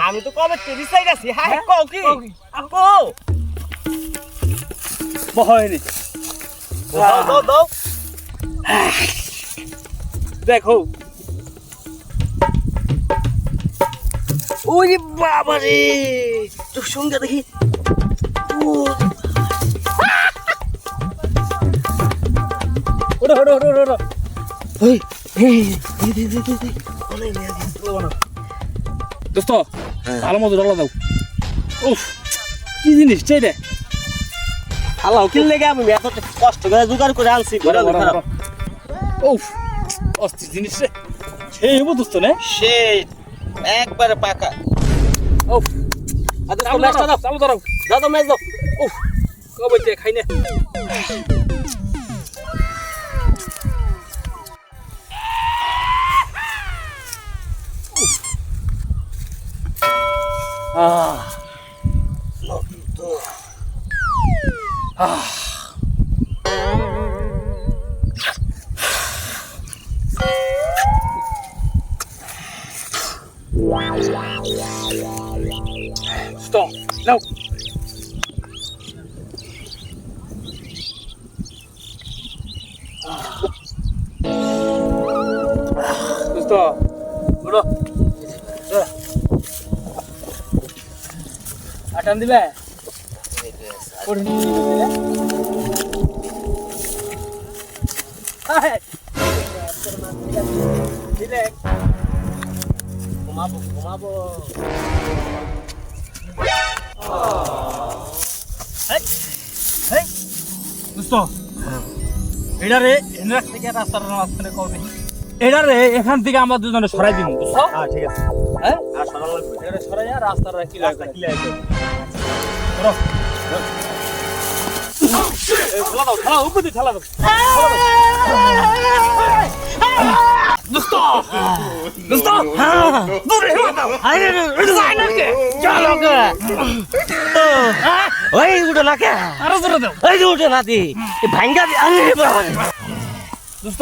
আমি তো কবে তেরি চাই গেছি হ্যাঁ কও কি কও বহনি দাও দাও দাও দেখো ওরে বাবা রে তোর সঙ্গে দেখি ওরে ওরে ওরে ওরে ওই দে অনেক নিয়ে গেছে দোস্ত ভালো মতো ডালা দাও উফ কি জিনিস চাই রে আল্লাহ কিল লেগে আমি এত কষ্ট করে জোগাড় করে আনছি ঘরে খারাপ উফ অস্থির জিনিস রে সেই হবো দোস্ত না সেই একবারে পাকা উফ আচ্ছা চালু ম্যাচটা দাও চালু দাও দাও তো ম্যাচ দাও উফ কবে তে খাই না Stop. No. Stop. Bro. Akan dibe. Puri dibe. Hai. Dilek. ঘুমাবো দোস্ত এটা রে এনার থেকে রাস্তার মাঝখানে কবে এটা রে এখান থেকে আমরা দুজনে সরাই দিব বুঝছ হ্যাঁ ঠিক আছে হ্যাঁ আর সরাল লাগবে এটা সরাইয়া রাস্তাটা কি রাস্তা লাগবে কি লাগবে ধরো ঠেলা দাও ঠেলা উপর দিয়ে ঠেলা দাও দোস্ত দোস্ত দূরে দাও আরে যাই না কে চলো কে ওই উঠো না কে আরো দূরে দাও এই যে উঠে না দি ভাঙ্গা দি আরে বাবা দোস্ত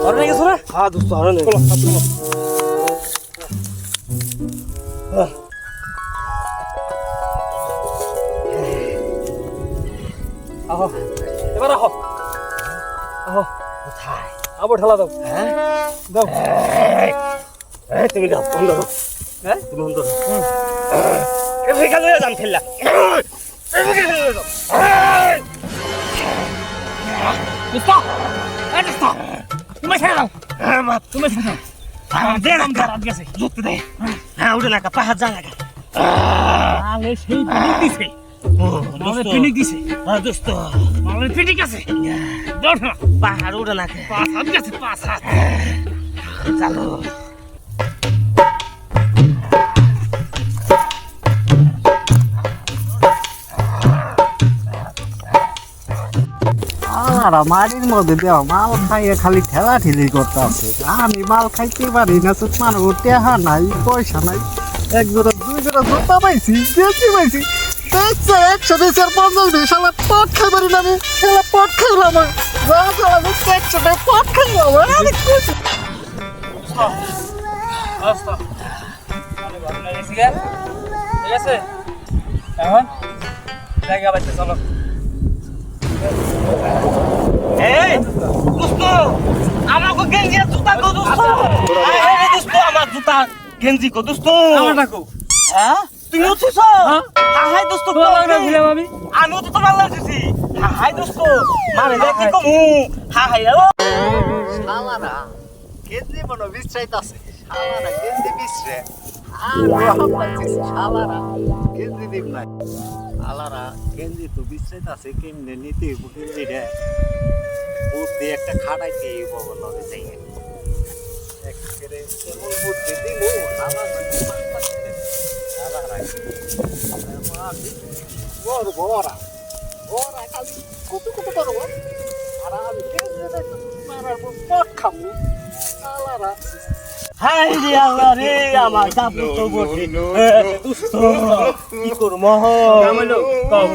আর নাই গেছ না হ্যাঁ দোস্ত আর নেই চলো চলো আহো এবার আহো আহো কোথায় আবার ঠেলা দাও হ্যাঁ দাও এই তুমি দাও বন্ধ দাও হ্যাঁ তুমি বন্ধ দাও এই ফেকা লয়ে যাম খেললা এই ফেকা লয়ে যাও দোস্ত এই দোস্ত তুমি ছেড়ে দাও মা তুমি ছেড়ে দাও দে না খারাপ গেছে যুক্ত দে হ্যাঁ উঠে না পাহাড় যা লাগা আলে সেই পিনিক দিছে মালে দোস্ত পিনিক দিছে হ্যাঁ দোস্ত মালে পিনিক আছে দৌড় না পাহাড় উঠে না পাঁচ হাত গেছে পাঁচ হাত চালো আলারা মাটির মধ্যে দেওয়া মাল খাইয়ে খালি ঠেলা ঠেলি করতে আছে আমি মাল খাইতে পারি না তো মানুষ টেহা নাই পয়সা নাই এক জোড়া দুই জোড়া জোতা পাইছি বেশি পাইছি দেখছে 150 সালা পট খাই পারি না আমি সালা পট খাইলাম যা যা আমি 100 পট খাইলাম আমি খুশি আস্তা আরে ঘর না গেছি গে ঠিক আছে এখন জায়গা বাইতে চলো এই দোস্ত আমাকে গেঞ্জি আর জুতা কো দোস্ত এই দোস্ত আমার জুতা গেঞ্জি কো দোস্ত আমার ডাকো হ্যাঁ তুমি উঠছিস হাই দোস্ত ছিলাম আমি আমিও তো তোমার লাগতেছি হাই দোস্ত মানে দেখ কি কমু হাই ও শালারা গেঞ্জি মনে বিশ্রাইতাছে শালারা গেঞ্জি বিশ্রে আর রহম পাইছিস শালারা গেঞ্জি দিব নাই শালারা গেঞ্জি তো বিশ্রাইতাছে কেমনে নিতে হইব গেঞ্জি রে বুদ্ধি একটা খাটাইতে হইব বলে যাই একেবারে এমন বুদ্ধি দিব বড় বড়া বড়া খালি কত কত করবো আর আমি মারার পর খাবো শালারা হাই রে আল্লাহ রে আমার জাবু তো বসে দোস্ত কি করব কামাইলো কও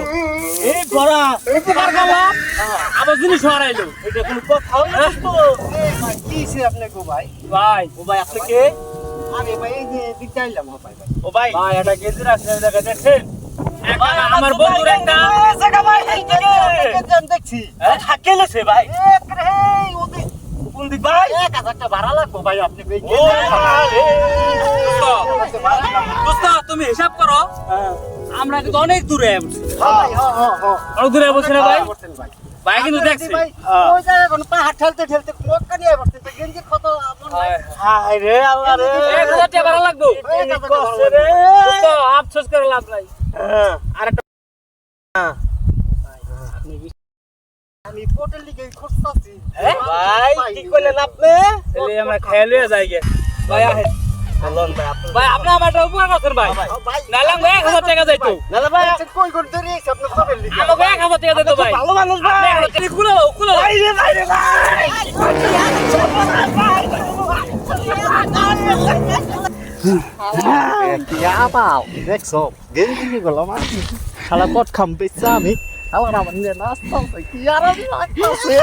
এই বড়া উপকার গেলাম আবার জিনিস হারাইলো এটা কোন কথা হলো দোস্ত ভাই কিছে আপনি গো ভাই ভাই ও ভাই আপনি কে আমি ভাই এই যে দিক চাইলাম ভাই ভাই ও ভাই ভাই এটা গেঞ্জি রাখছেন এই জায়গায় দেখছেন আমার বন্ধুর একটা ভাই দেখছি থাকেলেছে ভাই ওদের কোন দিক ভাই 1000 টাকা ভাড়া লাগবো ভাই আপনি ভাই ও আরে দোস্ত তুমি হিসাব করো আমরা কিন্তু অনেক দূরে বসছি ভাই অনেক দূরে বসছি না ভাই করতেন ভাই ভাই কিন্তু দেখছি ভাই ওই জায়গায় কোন পাহাড় ঠেলতে ঠেলতে মক্কা নিয়ে বসতেন তো গেঞ্জি কত আপন ভাই হায় রে আল্লাহ রে 1000 টাকা ভাড়া লাগবে কষ্ট রে দোস্ত আফসোস করে লাভ নাই আরেকটা আমি হোটেল লিগে খুঁজতাছি ভাই কি করলেন আপনি তাহলে আমরা খেয়ে লয়ে যাই গে ভাই আহেন বলুন ভাই আপনি ভাই আপনি আমার একটা উপকার করছেন ভাই ভাই নাইলে আমি 1000 টাকা যাইতো নালে ভাই কই কোন ধরে এসে আপনি হোটেল লিগে আমাকে 1000 টাকা দিতে ভাই ভালো মানুষ ভাই খুলে খুলে ভাই রে ভাই রে ভাই Kiabao, দেখছো গেঞ্জি গুলো আমার শালা পট খাম বেচা আমি আমার আমার নিয়ে নাস্তা কি আর লাগতাছে